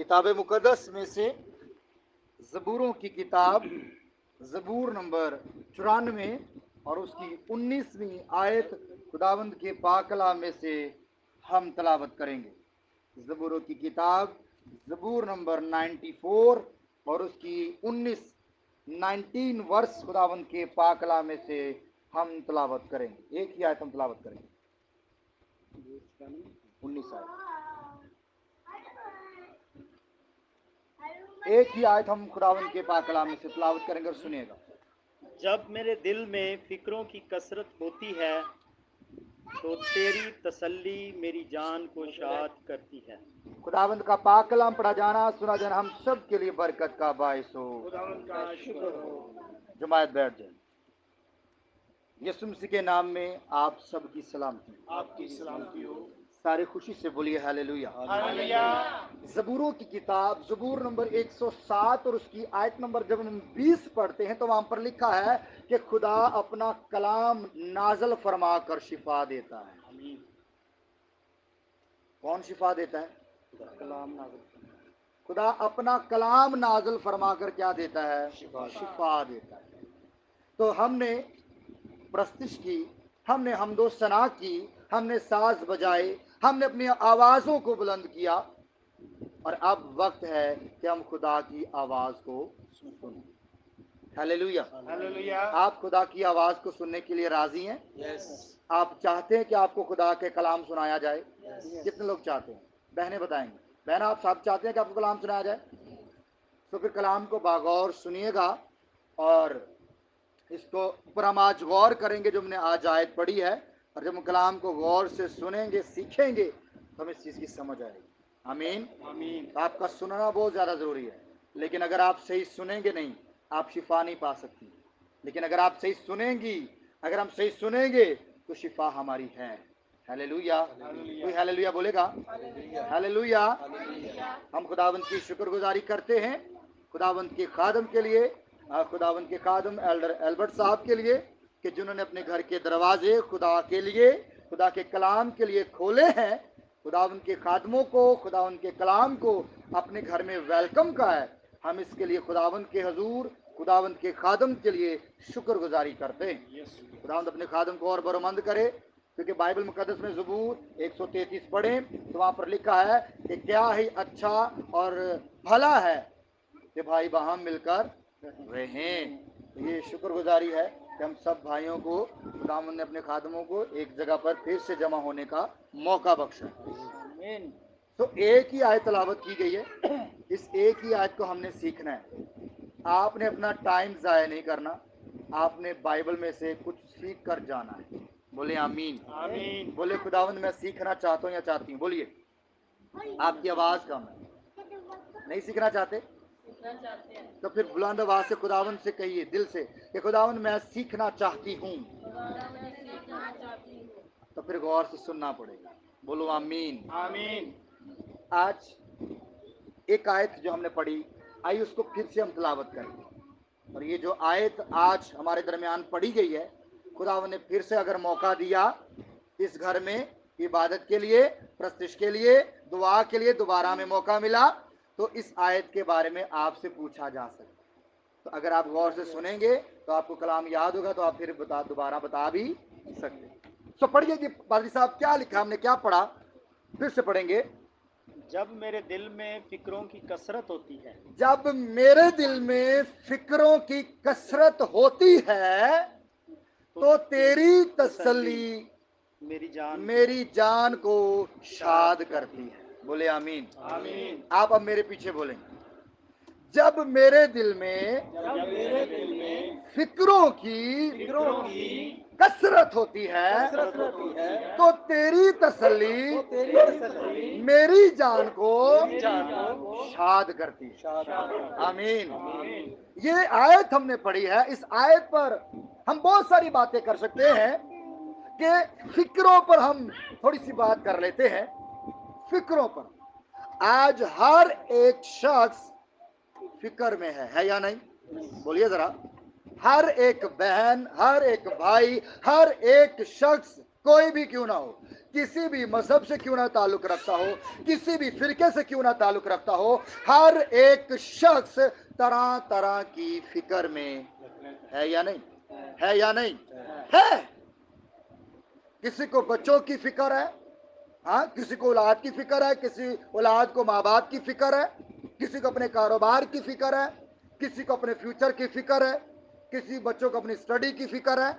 किताब मुकद्दस में से ज़बूरों की किताब ज़बूर नंबर 94 और उसकी 19वीं आयत खुदावंद के पाक कलाम में से हम तलावत करेंगे। ज़बूरों की किताब ज़बूर नंबर 94 और उसकी 19 वर्ष खुदावंद के पाक कलाम में से हम तलावत करेंगे। एक ही आयत हम तलावत करेंगे, 19 आयत, एक ही आयत हम खुदावंद के पाक कलाम में से तलावत करेंगे और सुनिएगा। जब मेरे दिल में फिक्रों की कसरत होती है तो तेरी तसल्ली मेरी जान को शाद करती है। खुदावंद का पाक कलाम पढ़ा जाना सुना जाना हम सब के लिए बरकत का बायस हो। खुदावंद का शुक्र हो। जमायत बैठ जाए। यीशु मसीह के नाम में आप सबकी सलामती, आपकी सलामती हो। सारे खुशी से बोलिए हालेलुया। हालेलुया। ज़बूरों की किताब ज़बूर नंबर 107 और उसकी आयत नंबर जब हम 20 पढ़ते हैं तो वहां पर लिखा है कि खुदा अपना कलाम नाजल फरमा कर शिफा देता है। आमीन। कौन शिफा देता है? कलाम नाज़िल। खुदा अपना कलाम नाजल फरमा कर क्या देता है? शिफा। शिफा देता है। तो हमने प्रस्तिश की, हमने हमदो सना की, हमने साज बजाए, हमने अपनी आवाज़ों को बुलंद किया और अब वक्त है कि हम खुदा की आवाज़ को सुनें। हालेलुया। हालेलुया। आप खुदा की आवाज़ को सुनने के लिए राजी हैं? यस। आप चाहते हैं कि आपको खुदा के कलाम सुनाया जाए? Yes. कितने लोग चाहते हैं? बहनें बताएंगे। बहन, आप सब चाहते हैं कि आपको कलाम सुनाया जाए? तो फिर कलाम को बागौर सुनिएगा और इसको पर हम आज गौर करेंगे जो हमने आज आयत पढ़ी है, और जब हम कलाम को गौर से सुनेंगे सीखेंगे तो हमें इस चीज़ की समझ आएगी। आमीन। आमीन। तो आपका सुनना बहुत ज़्यादा ज़रूरी है, लेकिन अगर आप सही सुनेंगे नहीं आप शिफा नहीं पा सकती। लेकिन अगर आप सही सुनेंगी, अगर हम सही सुनेंगे तो शिफा हमारी है। हालेलुया। कोई हालेलुया बोलेगा? हालेलुया। हम खुदावंत की शुक्रगुजारी करते हैं खुदावंत के खादम के लिए, खुदावंत के खादम एल्डर एल्बर्ट साहब के लिए कि जिन्होंने अपने घर के दरवाजे खुदा के लिए, खुदा के कलाम के लिए खोले हैं। खुदावंत के खादमों को, खुदावंत के कलाम को अपने घर में वेलकम का है। हम इसके लिए खुदावंत के हजूर, खुदावंत के खादम के लिए शुक्रगुजारी करते हैं। खुदावंत अपने खादम को और बरमंद करे, क्योंकि बाइबल मुकद्दस में ज़बूर 133 पढ़ें तो वहाँ पर लिखा है कि क्या ही अच्छा और भला है कि भाई बहन मिलकर रहें। तो ये शुक्रगुजारी है कि हम सब भाइयों को खुदावंद ने अपने खादमों को एक जगह पर फिर से जमा होने का मौका बख्शा। आमीन। तो एक ही आयत तलावत की गई है, इस एक ही आयत को हमने सीखना है। आपने अपना टाइम ज़ाया नहीं करना, आपने बाइबल में से कुछ सीख कर जाना है। बोले आमीन। आमीन। बोले खुदावंद मैं सीखना चाहता हूँ या चाहती हूँ? बोलिए। आपकी आवाज़ कम है। नहीं सीखना चाहते? तो फिर बुलंद आवाज से खुदावंद से कहिए दिल से कि खुदावंद मैं सीखना चाहती हूँ। तो फिर गौर से सुनना पड़ेगा। बोलो आमीन। आमीन। आज एक आयत जो हमने पढ़ी, आइए उसको फिर से हम तलावत करेंगे। और ये जो आयत आज हमारे दरमियान पढ़ी गई है, खुदावंद ने फिर से अगर मौका दिया इस घर में इबादत के लिए, प्रस्तिश के लिए, दुआ के लिए दोबारा में मौका मिला, तो इस आयत के बारे में आपसे पूछा जा सकता है। तो अगर आप गौर से सुनेंगे तो आपको कलाम याद होगा, तो आप फिर दोबारा बता भी सकते। तो पढ़िए कि पादरी साहब क्या लिखा, हमने क्या पढ़ा, फिर से पढ़ेंगे। जब मेरे दिल में फिक्रों की कसरत होती है, जब मेरे दिल में फिक्रों की कसरत होती है तो तेरी तसल्ली मेरी जान को शाद करती है। बोले आमीन। आमीन। आप अब मेरे पीछे बोलेंगे। जब मेरे दिल में फिक्रों की कसरत होती है तो तेरी तसल्ली मेरी जान को शाद करती है। आमीन। ये आयत हमने पढ़ी है, इस आयत पर हम बहुत सारी बातें कर सकते हैं कि फिक्रों पर हम थोड़ी सी बात कर लेते हैं। फिक्रों पर आज हर एक शख्स फिक्र में है या नहीं? बोलिए जरा। हर एक बहन, हर एक भाई, हर एक शख्स, कोई भी क्यों ना हो, किसी भी मजहब से क्यों ना ताल्लुक रखता हो, किसी भी फिरके से क्यों ना ताल्लुक रखता हो, हर एक शख्स तरह तरह की फिक्र में है या नहीं? है या नहीं? है। किसी को बच्चों की फिक्र है, हाँ, किसी को औलाद की फिक्र है, किसी औलाद को माँ बाप की फिक्र है, किसी को अपने कारोबार की फिक्र है, किसी को अपने फ्यूचर की फिक्र है, किसी बच्चों को अपनी स्टडी की फिक्र है,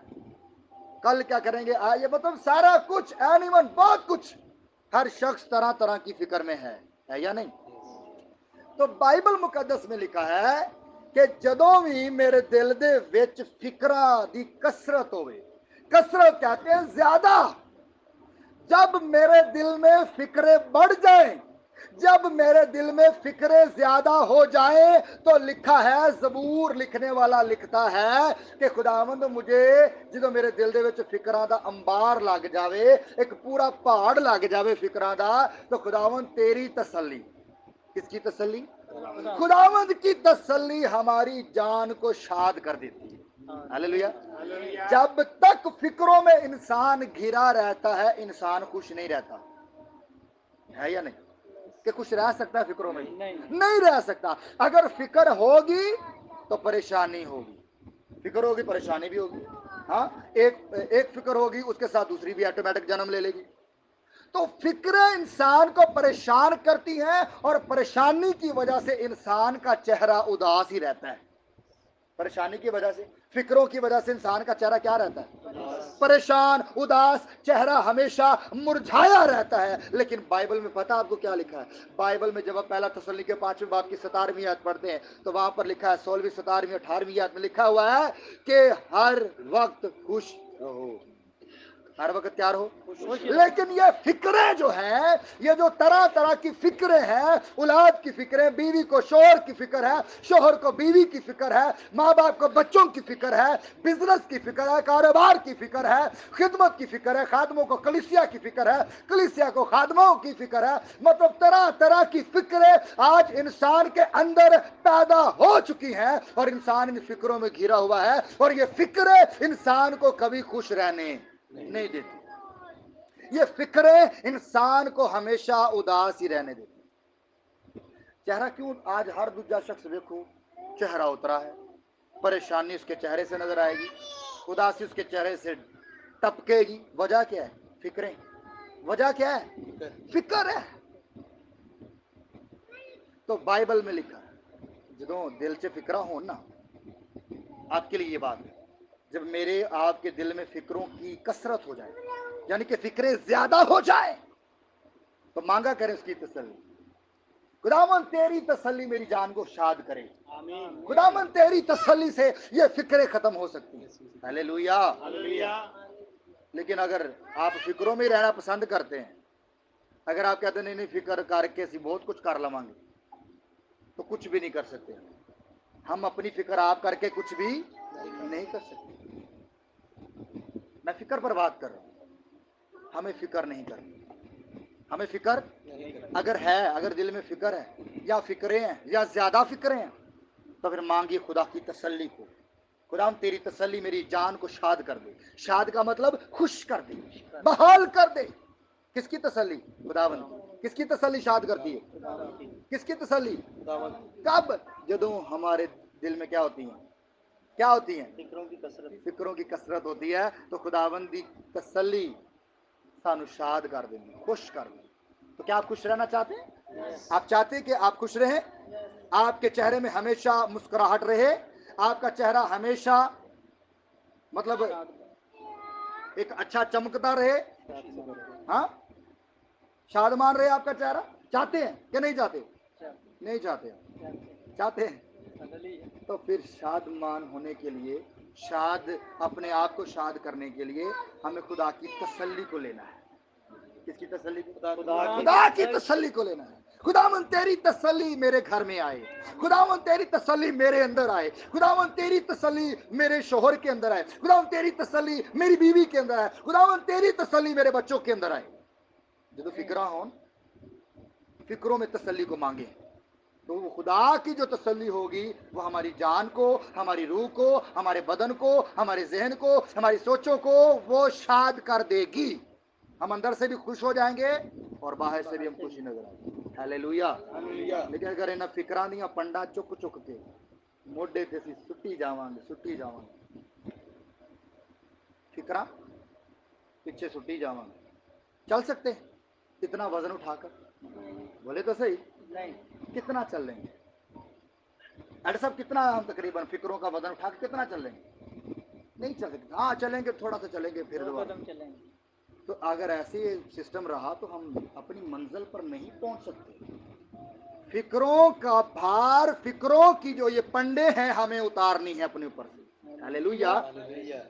कल क्या करेंगे, ये मतलब सारा कुछ, एनिमल, बहुत कुछ, हर शख्स तरह तरह की फिक्र में है या नहीं? तो बाइबल मुकद्दस में लिखा है कि ਜਦੋਂ ਵੀ ਮੇਰੇ ਦਿਲ ਦੇ ਵਿੱਚ ਫਿਕਰਾਂ ਦੀ ਕਸਰਤ ਹੋਵੇ, कसरत कहते हैं ज्यादा, जब मेरे दिल में फिक्रें बढ़ जाएं, जब मेरे दिल में फिक्रें ज्यादा हो जाएं, तो लिखा है, ਜ਼ਬੂਰ लिखने वाला लिखता है कि खुदावंद मुझे ਜਦੋਂ ਮੇਰੇ ਦਿਲ ਦੇ ਵਿੱਚ ਫਿਕਰਾਂ ਦਾ ਅੰਬਾਰ ਲੱਗ ਜਾਵੇ, ਇੱਕ ਪੂਰਾ ਪਹਾੜ ਲੱਗ ਜਾਵੇ ਫਿਕਰਾਂ ਦਾ, तो खुदावंद तेरी तसल्ली, किसकी तसल्ली? खुदावंद की तसल्ली हमारी जान को शाद कर देती है। हालेलुया। जब तक फिक्रों में इंसान घिरा रहता है, इंसान खुश नहीं रहता है या नहीं? कि खुश रह सकता है फिक्रों में? नहीं रह सकता। अगर फिक्र होगी तो परेशानी होगी, फिक्र होगी परेशानी भी होगी। हाँ, एक फिक्र होगी, उसके साथ दूसरी भी ऑटोमेटिक जन्म ले लेगी। तो फिक्रें इंसान को परेशान करती हैं, और परेशानी की वजह से इंसान का चेहरा उदास ही रहता है। परेशानी की वजह से, फिक्रों की वजह से इंसान का चेहरा क्या रहता है? परेशान, उदास, चेहरा हमेशा मुरझाया रहता है। लेकिन बाइबल में पता आपको क्या लिखा है? बाइबल में जब आप पहला तसल्ली के 5वें बाब की 17वीं आयत पढ़ते हैं, तो वहां पर लिखा है, 16वीं, 17वीं, 18वीं आयत में लिखा हुआ है कि हर वक्त खुश रहो, हर वक्त क्या रहो। लेकिन ये फिक्रें जो है, ये जो तरह तरह की फिक्रें हैं, औलाद की फिक्रें, बीवी को शोहर की फिक्र है, शोहर को बीवी की फिक्र है, माँ बाप को बच्चों की फिक्र है, बिजनेस की फिक्र है, कारोबार की फिक्र है, खिदमत की फिक्र है, खादमों को कलीसिया की फिक्र है, कलीसिया को खादमों की फिक्र है। मतलब तरह तरह की फिक्रें आज इंसान के अंदर पैदा हो चुकी हैं, और इंसान इन फिक्रों में घिरा हुआ है, और ये फिक्रें इंसान को कभी खुश रहने नहीं देती। ये फिक्रें इंसान को हमेशा उदास ही रहने देती। चेहरा क्यों आज हर दूसरा शख्स देखो चेहरा उतरा है, परेशानी उसके चेहरे से नजर आएगी, उदासी उसके चेहरे से टपकेगी। वजह क्या है? फिक्रें। वजह क्या है? फिक्र है। तो बाइबल में लिखा है, जो दिल से फिक्रा हो ना, आपके लिए ये बात है, जब मेरे आपके दिल में फिक्रों की कसरत हो जाए, यानी कि फिक्रें ज्यादा हो जाए, तो मांगा करें उसकी तसल्ली। खुदावन तेरी तसल्ली मेरी जान को शाद करे, खुदावन तेरी तसल्ली से ये फिक्रें खत्म हो सकती हैं। हालेलुया। लेकिन अगर आप फिक्रों में रहना पसंद करते हैं, अगर आप कहते नहीं नहीं फिक्र करके सी बहुत कुछ कर लवांगे, तो कुछ भी नहीं कर सकते। हम अपनी फिक्र आप करके कुछ भी नहीं कर सकते। मैं फिक्र पर बात कर रहा हूं, हमें फिक्र नहीं करनी। हमें फिक्र अगर है, अगर दिल में फिक्र है, या फिक्रें हैं, या ज्यादा फिक्रें हैं, तो फिर मांगिए खुदा की तसल्ली को। खुदा तेरी तसल्ली मेरी जान को शाद कर दे। शाद का मतलब खुश कर दे, बहाल कर दे। किसकी तसल्ली? खुदावन की। किसकी तसल्ली शाद करती है? किसकी तसल्ली? कब? जदों हमारे दिल में क्या होती है? क्या होती है? फिक्रों की कसरत। फिक्रों की कसरत होती है। तो खुदावंद दी तसल्ली सानू शाद कर देंगे, खुश कर देंगे। तो क्या आप खुश रहना चाहते हैं? आप चाहते हैं कि आप खुश रहें, आपके चेहरे में हमेशा मुस्कुराहट रहे, आपका चेहरा हमेशा मतलब एक अच्छा चमकता रहे, हाँ, शादमान रहे आपका चेहरा। चाहते हैं कि नहीं चाहते? नहीं चाहते? चाहते हैं। तो फिर शादमान होने के लिए, शाद अपने आप को शाद करने के लिए हमें खुदा की तसल्ली को लेना है। किसकी तसल्ली? खुदा की तसल्ली को लेना है। खुदावन तेरी तसल्ली मेरे घर में आए, खुदावन तेरी तसल्ली मेरे अंदर आए, खुदावन तेरी तसल्ली मेरे शोहर के अंदर आए, खुदावन तेरी तसल्ली मेरी बीवी के अंदर आए, खुदावन तेरी तसल्ली मेरे बच्चों के अंदर आए। जो फिक्रा हो, फिक्रों में तसल्ली को मांगे, तो वो खुदा की जो तसल्ली होगी वो हमारी जान को, हमारी रूह को, हमारे बदन को, हमारे जहन को, हमारी सोचों को वो शाद कर देगी। हम अंदर से भी खुश हो जाएंगे और बाहर से भी हम खुशी नजर आएंगे। हालेलुया। लेकिन अगर इन्हें फिक्रां दियां पंडा चुक चुक के मोढे ते ਅਸੀਂ ਸੁੱਟੀ ਜਾਵਾਂਗੇ फिक्रा पीछे सुट्टी जावांगे, चल सकते इतना वजन उठाकर? बोले तो सही, नहीं। कितना चल लेंगे? अरे साहब कितना हम तकरीबन फिक्रों का वजन उठा के कितना चल लेंगे? नहीं चल सकते। हाँ चलेंगे, थोड़ा सा चलेंगे, फिर 2 दोबारा। कदम चलेंगे। तो अगर ऐसे सिस्टम रहा तो हम अपनी मंजिल पर नहीं पहुंच सकते। फिक्रों का भार, फिक्रों की जो ये पंडे हैं हमें उतारनी है अपने ऊपर से। हालेलुया।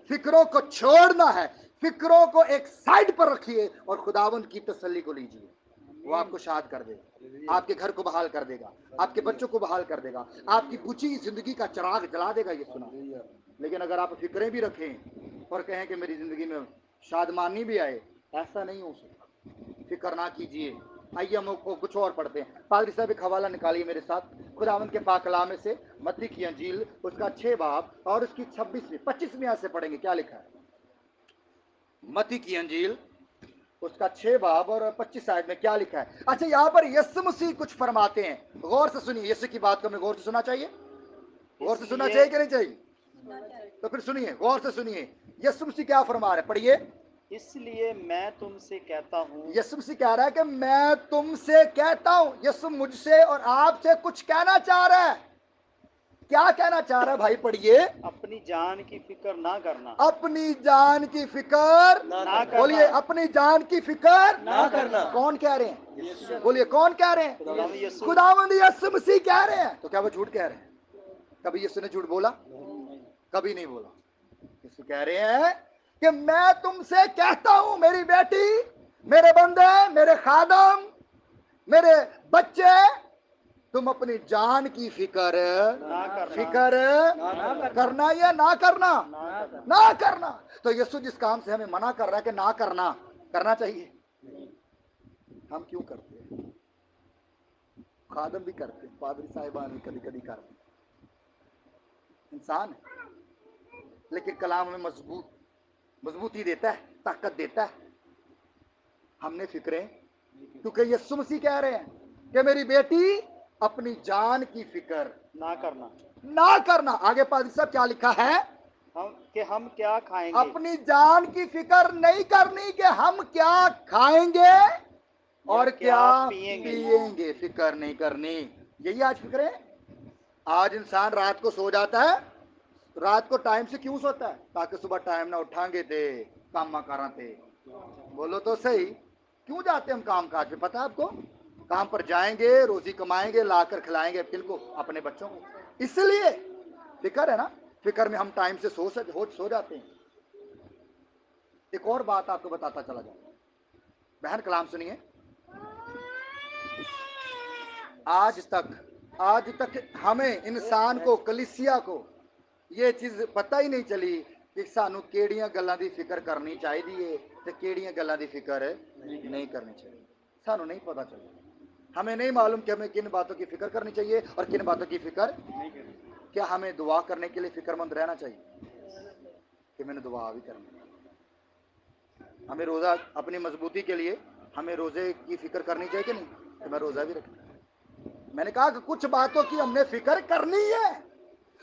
फिक्रों को छोड़ना है, फिक्रों को एक साइड पर रखिए और खुदावंद की तसल्ली को लीजिए। वो आपको शाद कर देगा, आपके घर को बहाल कर देगा, आपके बच्चों को बहाल कर देगा, आपकी बुझी जिंदगी का चिराग जला देगा। ये सुना। लेकिन अगर आप फिक्रें भी रखें और कहें कि मेरी जिंदगी में शादमानी भी आए, ऐसा नहीं हो सकता। फिक्र ना कीजिए। आइए हम कुछ और पढ़ते हैं। पादरी साहब एक हवाला निकालिए मेरे साथ खुदावंद के पाक कलाम में से, मत्ती की अंजील उसका 6 बाब और उसकी 26वीं 25वीं आयत से पढ़ेंगे। क्या लिखा है? मत्ती की अंजील उसका 6 बाब और 25 आयत में क्या लिखा है? अच्छा, यहाँ पर यीशु मसीह कुछ फरमाते हैं, गौर से सुनिए। यीशु की बात को हमें गौर से सुनना चाहिए, गौर से सुनना चाहिए कि नहीं चाहिए? तो फिर सुनिए, गौर से सुनिए यीशु मसीह क्या फरमा रहे हैं, पढ़िए। इसलिए मैं तुमसे कहता हूँ, यीशु मसीह कह रहा है कि मैं तुमसे कहता हूं। यीशु मुझसे और आपसे कुछ कहना चाह रहा है। क्या कहना चाह रहा है भाई? पढ़िए। अपनी जान की फिक्र ना करना। अपनी जान की फिक्र ना करना। बोलिए, अपनी जान की फिक्र ना करना। कौन कह रहे हैं? बोलिए, कौन कह रहे हैं? खुदावंद यीशु। खुदावंद यीशु मसीह कह रहे हैं। तो क्या वो झूठ कह रहे हैं? कभी यीशु ने झूठ बोला? कभी नहीं बोला। यीशु कह रहे हैं कि मैं तुमसे कहता हूं, मेरी बेटी, मेरे बंदे, मेरे खादम, मेरे बच्चे, तुम अपनी जान की फिक्र ना करना। फिक्र करना या ना करना? ना करना। ना करना। तो यीशु जिस काम से हमें मना कर रहा है कि ना करना, करना चाहिए, हम क्यों करते हैं? खादम भी करते हैं, पादरी साहिबान भी कभी कभी करते हैं। इंसान है, लेकिन कलाम में मजबूती देता है, ताकत देता है। हमने फिक्रें, क्योंकि यीशु मसीह कह रहे हैं कि मेरी बेटी, अपनी जान की फिक्र ना करना। ना करना। आगे पादरी साहब क्या लिखा है? हम क्या खाएंगे। अपनी जान की फिक्र नहीं करनी कि हम क्या खाएंगे और क्या पिएंगे। फिक्र नहीं करनी। यही आज फिक्र है। आज इंसान रात को सो जाता है। रात को टाइम से क्यों सोता है? ताकि सुबह टाइम ना उठाएंगे थे, काम करा थे। बोलो तो सही। क्यों जाते हम काम काज पे? पता है आपको? काम पर जाएंगे, रोजी कमाएंगे, लाकर खिलाएंगे किनको? अपने बच्चों को। इसलिए फिक्र है ना। फिक्र में हम टाइम से सो जाते हैं। एक और बात आपको बताता चला जाऊं। बहन कलाम सुनिए। आज तक हमें, इंसान को, कलीसिया को ये चीज पता ही नहीं चली कि सानू केड़ियां गल्लां दी फिक्र करनी चाहिए ते केड़ियां गल्लां दी फिक्र नहीं करनी चाहिए। सानू नहीं पता चला। हमें नहीं मालूम कि हमें किन बातों की फिक्र करनी चाहिए और किन बातों की फिक्र नहीं करनी। क्या हमें दुआ करने के लिए फिक्रमंद रहना चाहिए कि मैंने दुआ भी करनी? हमें रोजा, अपनी मजबूती के लिए हमें रोजे की फिक्र करनी चाहिए कि नहीं, कि मैं रोजा भी रखूं? मैंने कहा कि कुछ बातों की हमने फिक्र करनी है।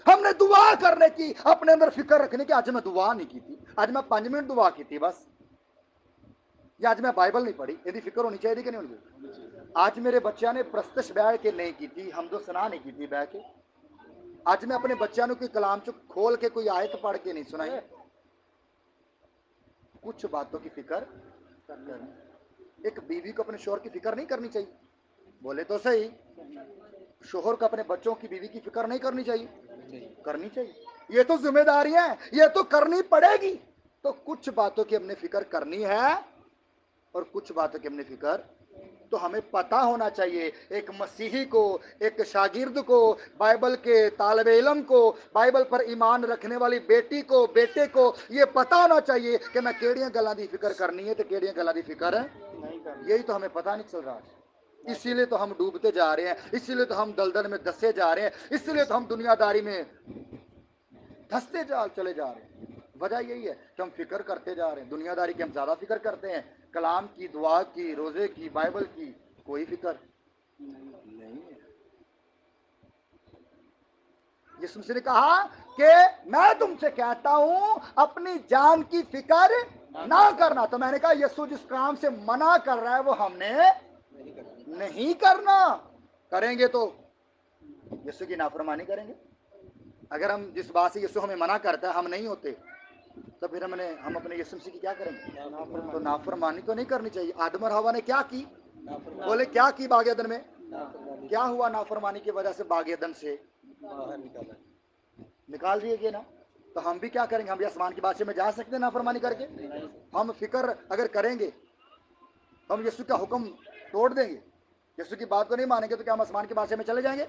हमने दुआ करने की, अपने अंदर फिक्र रखने की। आज मैं दुआ नहीं की थी, आज मैं 5 मिनट दुआ की थी बस, या आज मैं बाइबल नहीं पढ़ी, यदि फिक्र होनी चाहिए कि नहीं होनी? आज मेरे बच्चा ने प्रस्तश बैठ के नहीं की थी, हम तो सना नहीं की थी बैठ के। आज मैं अपने बच्चा ने कोई कलाम चुप खोल के कोई आयत पढ़ के नहीं सुनाई। कुछ बातों की फिक्र करनी। एक बीवी को अपने शोहर की फिक्र नहीं करनी चाहिए? बोले तो सही। शोहर को अपने बच्चों की, बीवी की फिक्र नहीं करनी चाहिए? करनी चाहिए। ये तो जिम्मेदारियां हैं, ये तो करनी पड़ेगी। तो कुछ बातों की हमने फिक्र करनी है और कुछ बातों की हमने फिक्र, तो हमें पता होना चाहिए। एक मसीही को, एक शागिर्द को, बाइबल के तालिबे इल्म को, बाइबल पर ईमान रखने वाली बेटी को, बेटे को ये पता होना चाहिए कि मैं केड़ियां गल्लां दी फिक्र करनी है तो केड़ियां गल्लां दी फिक्र है। यही तो हमें पता नहीं चल रहा है। इसीलिए तो हम डूबते जा रहे हैं, इसीलिए तो हम दलदल में धंसे जा रहे हैं, इसीलिए तो हम दुनियादारी में धंसते चले जा रहे हैं। वजह यही है कि हम फिक्र करते जा रहे हैं। दुनियादारी की हम ज्यादा फिक्र करते हैं, کلام کی، دعا کی، روزے کی، بائبل کی کوئی فکر نہیں ہے۔ یسوع مسیح نے کہا کہ میں تم سے کہتا ہوں اپنی جان کی فکر نہ کرنا۔ تو میں نے کہا یسوع جس کام سے منع کر رہا ہے وہ ہم نے نہیں کرنا، کریں گے تو یسوع کی نافرمانی کریں گے۔ اگر ہم جس بات سے یسوع ہمیں منع کرتا ہے ہم نہیں ہوتے تو پھر ہم اپنے یسوع مسیح کی کیا کریں گے؟ تو نافرمانی تو نہیں کرنی چاہیے۔ آدم اور حوا نے کیا کی؟ بولے کیا کی باغ عدن میں؟ کیا ہوا نافرمانی کی وجہ سے باغ عدن سے؟ نکال دیے گئے نا۔ تو ہم بھی کیا کریں گے؟ ہم بھی آسمان کی بادشاہ میں جا سکتے ہیں نافرمانی کر کے؟ ہم فکر اگر کریں گے ہم یسوع کا حکم توڑ دیں گے، یسوع کی بات کو نہیں مانیں گے تو کیا ہم آسمان کی بادشاہ میں چلے جائیں گے؟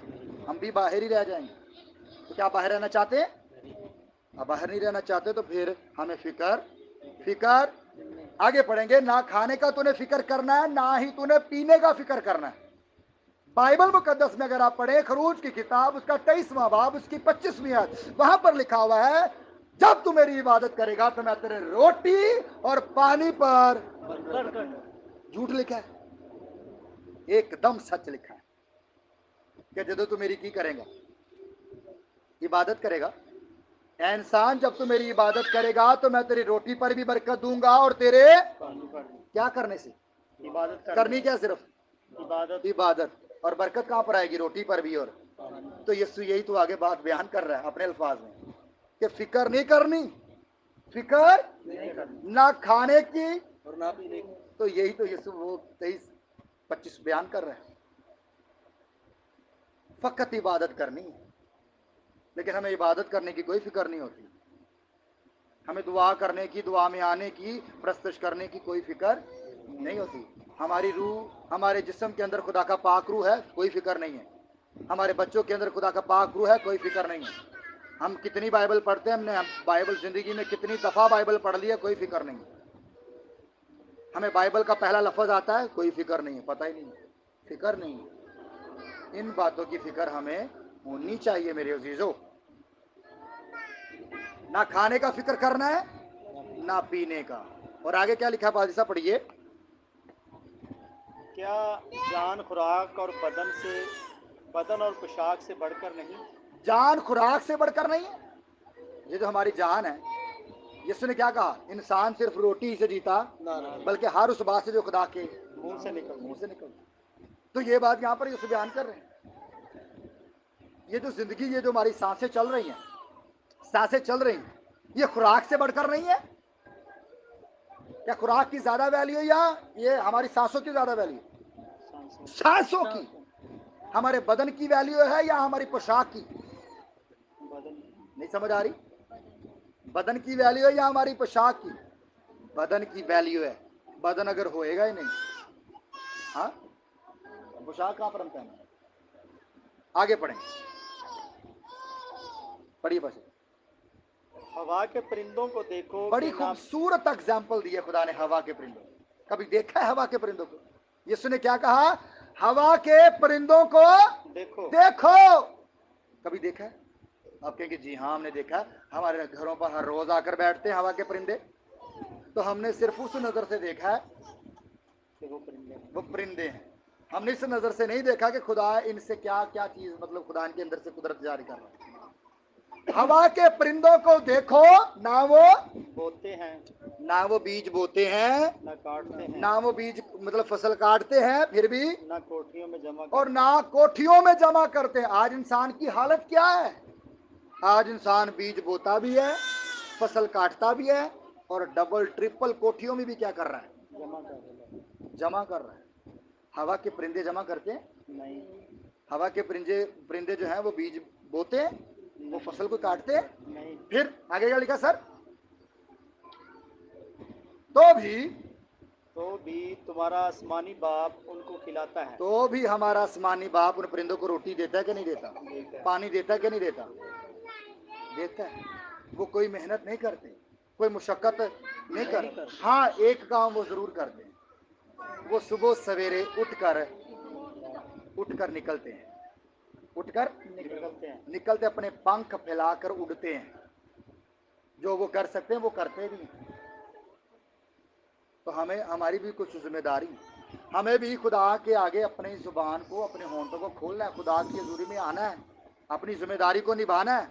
ہم بھی باہر ہی رہ جائیں گے۔ تو کیا باہر رہنا چاہتے ہیں؟ اب باہر نہیں رہنا چاہتے تو پھر ہمیں فکر آگے پڑھیں گے۔ نہ کھانے کا تو نے فکر کرنا ہے، نہ ہی تو نے پینے کا فکر کرنا ہے۔ بائبل مقدس میں اگر آپ پڑھیں خروج کی کتاب اس کا 23واں باب اس کی 25ویں آیت، وہاں پر لکھا ہوا ہے جب تو میری عبادت کرے گا تو میں تیرے روٹی اور پانی پر جھوٹ لکھا ہے، ایک دم سچ لکھا ہے کہ جدو تو میری کی کرے گا؟ عبادت کرے گا۔ اے انسان جب تو میری عبادت کرے گا تو میں تیری روٹی پر بھی برکت دوں گا اور تیرے کیا کرنے سے؟ عبادت کرنی کیا؟ صرف عبادت اور برکت کہاں پر آئے گی؟ روٹی پر بھی۔ اور تو یسوع یہی تو آگے بات بیان کر رہا ہے اپنے الفاظ میں کہ فکر نہیں کرنی، فکر نہ کھانے کی اور نہ پینے کی۔ تو یہی تو یسوع وہ 23-25 بیان کر رہا ہے۔ فقط عبادت کرنی ہے، لیکن ہمیں عبادت کرنے کی کوئی فکر نہیں ہوتی۔ ہمیں دعا کرنے کی، دعا میں آنے کی، پرستش کرنے کی کوئی فکر نہیں ہوتی۔ ہماری روح، ہمارے جسم کے اندر خدا کا پاک روح ہے، کوئی فکر نہیں ہے۔ ہمارے بچوں کے اندر خدا کا پاک روح ہے، کوئی فکر نہیں ہے۔ ہم کتنی بائبل پڑھتے ہیں، ہم نے بائبل زندگی میں کتنی دفعہ بائبل پڑھ لی ہے، کوئی فکر نہیں ہے۔ ہمیں بائبل کا پہلا لفظ آتا ہے، کوئی فکر نہیں ہے، پتہ ہی نہیں ہے، فکر نہیں ہے۔ ان باتوں کی فکر ہمیں ہونی چاہیے میرے عزیزو۔ نہ کھانے کا فکر کرنا ہے نہ پینے کا۔ اور آگے کیا لکھا بادشاہ پڑھیے؟ کیا جان خوراک اور بدن اور پوشاک سے بڑھ کر نہیں؟ جان خوراک سے بڑھ کر نہیں ہے۔ یہ جو ہماری جان ہے، یسوع نے کیا کہا؟ انسان صرف روٹی ہی سے جیتا بلکہ ہر اس بات سے جو خدا کے منہ سے نکل۔ تو یہ بات یہاں پر یسوع بیان کر رہے ہیں۔ یہ جو زندگی، یہ جو ہماری سانسیں چل رہی ہیں، یہ خوراک سے بڑھ کر نہیں ہے؟ کیا خوراک کی زیادہ ویلیو یا یہ ہماری سانسوں کی زیادہ ویلیو؟ سانسوں کی۔ ہمارے بدن کی ویلیو ہے یا ہماری پوشاک کی؟ نہیں سمجھ آ رہی؟ بدن کی ویلیو ہے یا ہماری پوشاک کی؟ بدن کی ویلیو ہے۔ بدن اگر ہوئے گا ہی نہیں، ہاں پوشاک کہاں پر ہم پہنیں؟ آگے پڑھیں، پڑھیے بس۔ ہوا کے پرندوں کو دیکھو بڑی کہ نہ خوبصورت اگزامپل دی ہے خدا نے ہوا کے پرندوں کو۔ کبھی دیکھا ہے ہوا کے پرندوں کو؟ یسوع نے کیا کہا؟ ہوا کے پرندوں کو دیکھو۔ کبھی دیکھا ہے؟ آپ کہیں گے جی ہاں ہم نے دیکھا، ہمارے گھروں پر ہر روز آ کر بیٹھتے ہیں ہوا کے پرندے۔ تو ہم نے صرف اس نظر سے دیکھا ہے کہ وہ پرندے ہیں، ہم نے اس نظر سے نہیں دیکھا کہ خدا ان سے کیا کیا چیز، مطلب خدا ان کے اندر سے قدرت جاری کر رہا ہے۔ ہوا کے پرندوں کو دیکھو، نہ وہ بوتے ہیں، نہ وہ بیج بوتے ہیں، نہ کاٹتے ہیں، نہ وہ بیج مطلب فصل کاٹتے ہیں، پھر بھی نہ کوٹھیوں میں جمع اور کرتے نہ کوٹھیوں میں جمع کرتے ہیں۔ آج انسان کی حالت کیا ہے؟ آج انسان بیج بوتا بھی ہے، فصل کاٹتا بھی ہے، اور ڈبل ٹرپل کوٹھیوں میں بھی کیا کر رہا ہے؟ جمع کر رہا ہے۔ ہوا کے پرندے جمع کرتے ہیں؟ نہیں۔ ہوا کے پرندے جو ہیں وہ بیج بوتے ہیں، وہ فصل کو کاٹتے ہیں؟ نہیں۔ پھر آگے کیا لکھا سر؟ تو بھی تمہارا آسمانی باپ ان کو کھلاتا ہے۔ تو بھی ہمارا آسمانی باپ ان پرندوں کو روٹی دیتا ہے کہ نہیں دیتا؟ پانی دیتا ہے کہ نہیں دیتا؟ دیتا ہے۔ وہ کوئی محنت نہیں کرتے، کوئی مشقت نہیں کرتے۔ ہاں ایک کام وہ ضرور کرتے ہیں، وہ صبح سویرے اٹھ کر نکلتے ہیں، نکلتے اپنے پنکھ پھیلا کر اڑتے ہیں۔ جو وہ کر سکتے ہیں وہ کرتے بھی ہیں۔ تو ہمیں ہماری بھی کچھ ذمہ داری، ہمیں بھی خدا کے آگے اپنی زبان کو اپنے ہونٹوں کو کھولنا ہے، خدا کی حضوری میں آنا ہے، اپنی ذمہ داری کو نبھانا ہے۔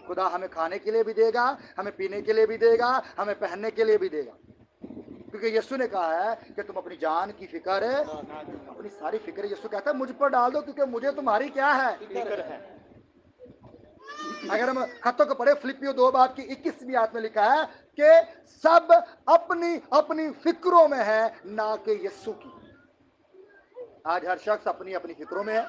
خدا ہمیں کھانے کے لیے بھی دے گا، ہمیں پینے کے لیے بھی دے گا، ہمیں پہننے کے لیے بھی دے گا، کیونکہ یسوع نے کہا ہے کہ تم اپنی جان کی فکر ہے، اپنی ساری فکر یسوع کہتا ہے مجھ پر ڈال دو، کیونکہ مجھے تمہاری کیا ہے فکر ہے۔ اگر ہم خطوں کو پڑھے فلپیو 2:21 آیت میں لکھا ہے کہ سب اپنی اپنی فکروں میں ہے، نہ کہ یسوع کی۔ آج ہر شخص اپنی اپنی فکروں میں ہے،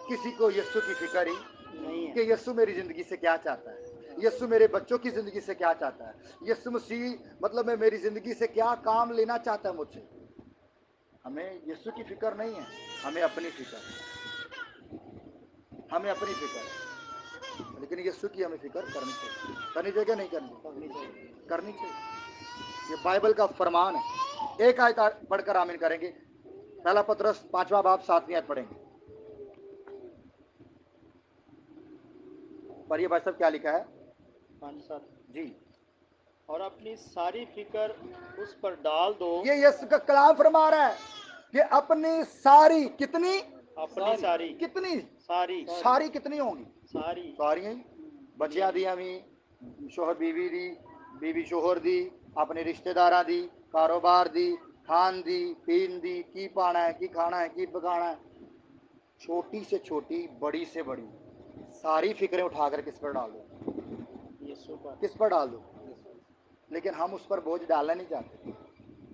کسی کو یسوع کی فکر ہی نہیں ہے۔ کہ یسوع میری زندگی سے کیا چاہتا ہے، یسوع میرے بچوں کی زندگی سے کیا چاہتا ہے، یسوع مسیح مطلب میں میری زندگی سے کیا کام لینا چاہتا ہے مجھ سے۔ ہمیں یسوع کی فکر نہیں ہے، ہمیں اپنی فکر ہے، ہمیں اپنی فکر ہے، لیکن یسوع کی ہمیں فکر کرنی چاہیے۔ کرنی چاہیے کہ نہیں کرنی چاہیے؟ کرنی چاہیے، یہ بائبل کا فرمان ہے۔ ایک آیت پڑھ کر آمین کریں گے، پہلا پطرس 5 آیت پڑھیں گے۔ پڑھیے بھائی صاحب کیا لکھا ہے؟ 5:7 جی، اور اپنی ساری فکر اس پر ڈال دو، یہ یسوع کا کلام فرما رہا ہے کہ اپنی ساری کتنی اپنی ساری کتنی ساری ساری کتنی ہوں گی؟ ساری ساری ہیں، بچیاں دی ہمیں، شوہر بیوی دی، بیوی شوہر دی، اپنے رشتہ داراں دی، کاروبار دی، کھان دی، پین دی، کی پانا ہے، کی کھانا ہے، کی پکانا ہے، چھوٹی سے چھوٹی، بڑی سے بڑی ساری فکریں اٹھا کر کس پر ڈال دو؟ یسوع پر۔ کس پر ڈال دو؟ لیکن ہم اس پر بوجھ ڈالنا نہیں چاہتے،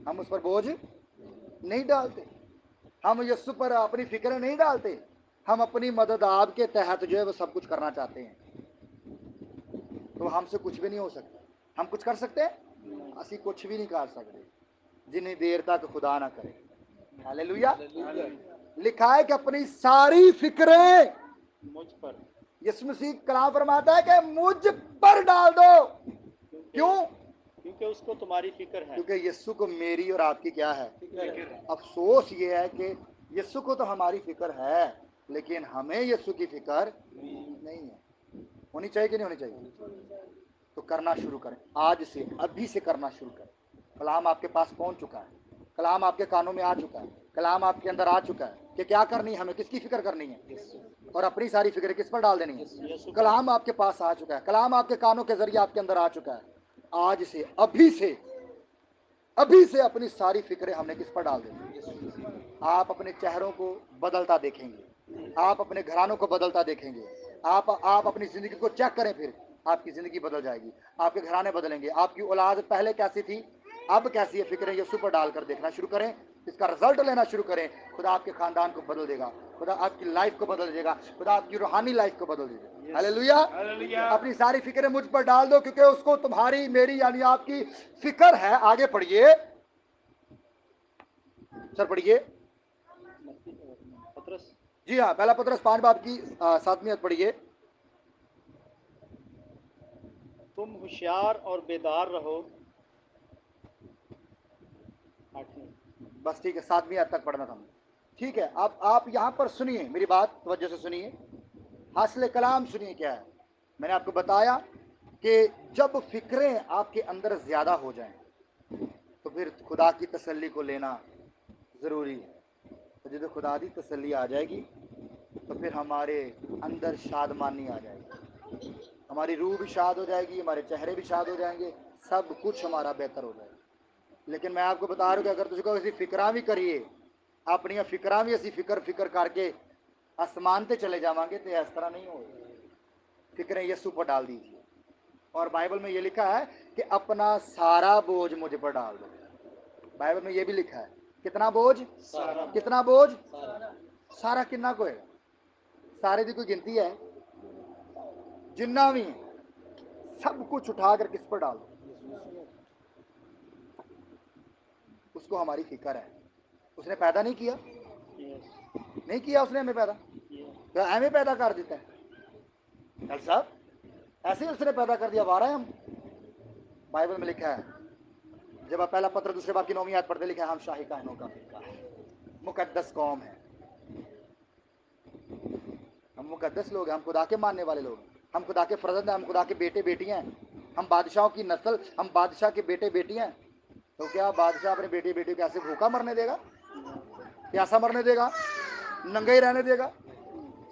ہم اس پر بوجھ نہیں ڈالتے، ہم یسوع پر اپنی فکریں نہیں ڈالتے، ہم اپنی مدد آپ کے تحت جو ہے وہ سب کچھ کرنا چاہتے ہیں۔ تو ہم سے کچھ بھی نہیں ہو سکتا۔ ہم کچھ کر سکتے ہیں؟ اسی کچھ بھی نہیں کر سکتے جنہیں دیر تک خدا نہ کرے۔ ہاللیلویا۔ لکھا ہے کہ اپنی ساری فکریں مجھ پر، یسوع مسیح کلام فرماتا ہے کہ مجھ پر ڈال دو۔ کیوں؟ کیونکہ اس کو تمہاری فکر ہے۔ کیونکہ یسوع کو میری اور آپ کی کیا ہے؟ فکر۔ افسوس یہ ہے کہ یسوع کو تو ہماری فکر ہے، لیکن ہمیں یسوع کی فکر نہیں ہے۔ ہونی چاہیے کہ نہیں ہونی چاہیے؟ تو کرنا شروع کریں، آج سے، ابھی سے کرنا شروع کریں۔ کلام آپ کے پاس پہنچ چکا ہے، کلام آپ کے کانوں میں آ چکا ہے، کلام آپ کے اندر آ چکا ہے کہ کیا کرنی ہے، ہمیں کس کی فکر کرنی ہے، اور اپنی ساری فکریں کس پر ڈال دینی ہے۔ یسوع پر۔ کلام آپ کے پاس آ چکا ہے، کلام آپ کے کانوں کے ذریعے آپ کے اندر آ چکا ہے۔ آج سے، ابھی سے، ابھی سے اپنی ساری فکریں ہم نے کس پر ڈال دیں۔ آپ اپنے چہروں کو بدلتا دیکھیں گے، آپ اپنے گھرانوں کو بدلتا دیکھیں گے، آپ اپنی زندگی کو چیک کریں، پھر آپ کی زندگی بدل جائے گی، آپ کے گھرانے بدلیں گے، آپ کی اولاد پہلے کیسی تھی اب کیسی ہے، فکریں یسوع پر ڈال کر دیکھنا شروع کریں، اس کا رزلٹ لینا شروع کریں۔ خدا آپ کے خاندان کو بدل دے گا، خدا آپ کی لائف کو بدل دے گا، خدا آپ کی روحانی لائف کو بدل دے گا۔ ہاللیلویا۔ اپنی ساری فکریں مجھ پر ڈال دو، کیونکہ اس کو تمہاری میری یعنی آپ کی فکر ہے۔ آگے پڑھیے سر، پڑھیے۔ پطرس۔ جی ہاں، پہلا پطرس 5:7 پڑھیے۔ تم ہوشیار اور بیدار رہو۔ 8 بس ٹھیک ہے، 7 تک پڑھنا تھا ہمیں۔ ٹھیک ہے، اب آپ یہاں پر سنیے، میری بات توجہ سے سنیے، حاصل کلام سنیے کیا ہے۔ میں نے آپ کو بتایا کہ جب فکریں آپ کے اندر زیادہ ہو جائیں تو پھر خدا کی تسلی کو لینا ضروری ہے۔ تو جب خدا کی تسلی آ جائے گی تو پھر ہمارے اندر شادمانی آ جائے گی، ہماری روح بھی شاد ہو جائے گی، ہمارے چہرے بھی شاد ہو جائیں گے، سب کچھ ہمارا بہتر ہو جائے گا۔ لیکن میں آپ کو بتا رہا ہوں کہ اگر تجھ کو ایسی فکراں بھی کریے، اپنی فکراں بھی ایسی فکر کر کے آسمان تے چلے جاواں گے تو اس طرح نہیں ہوگا۔ فکریں یسوع پر ڈال دیجیے، اور بائبل میں یہ لکھا ہے کہ اپنا سارا بوجھ مجھ پر ڈال دو۔ بائبل میں یہ بھی لکھا ہے، کتنا بوجھ؟ سارا۔ کتنا بوجھ؟ سارا۔ سارا کتنا کو ہے؟ سارے دی کوئی گنتی ہے؟ جنہ بھی سب کچھ اٹھا کر کس پر ڈال دو۔ اس کو ہماری فکر ہے، اس نے پیدا نہیں کیا، نہیں کیا اس نے ہمیں پیدا، تو ہمیں پیدا کر دیتا ہے ڈاکٹر صاحب، ایسے ہی اس نے پیدا کر دیا، وارہ ہے ہم۔ بائبل میں لکھا ہے، جب آپ پہلا پتر 2:9 پڑھتے، لکھا ہے ہم شاہی کہنوں کا فرقہ ہے، مقدس قوم ہے، ہم مقدس لوگ ہیں، ہم خدا کے ماننے والے لوگ ہیں، ہم خدا کے فرزند ہیں، ہم خدا کے بیٹے بیٹیاں ہیں، ہم بادشاہوں کی نسل، ہم بادشاہ کے بیٹے بیٹیاں ہیں۔ تو کیا بادشاہ اپنے بیٹی کو ایسے بھوکا مرنے دے گا؟ پیاسا مرنے دے گا؟ ننگا ہی رہنے دے گا؟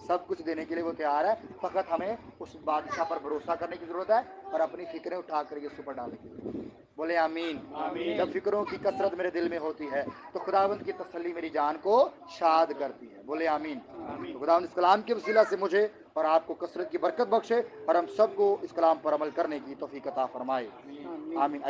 سب کچھ دینے کے لیے وہ تیار ہے، فقط ہمیں اس بادشاہ پر بھروسہ کرنے کی ضرورت ہے اور اپنی فکریں اٹھا کر یسوع پر ڈالنے کی ضرورت ہے۔ بولے آمین۔ جب فکروں کی کثرت میرے دل میں ہوتی ہے تو خداوند کی تسلی میری جان کو شاد کرتی ہے۔ بولے آمین۔ تو خداوند اس کلام کے وسیلہ سے مجھے اور آپ کو کثرت کی برکت بخشے اور ہم سب کو اس کلام پر عمل کرنے کی توفیق عطا فرمائے۔ آمین۔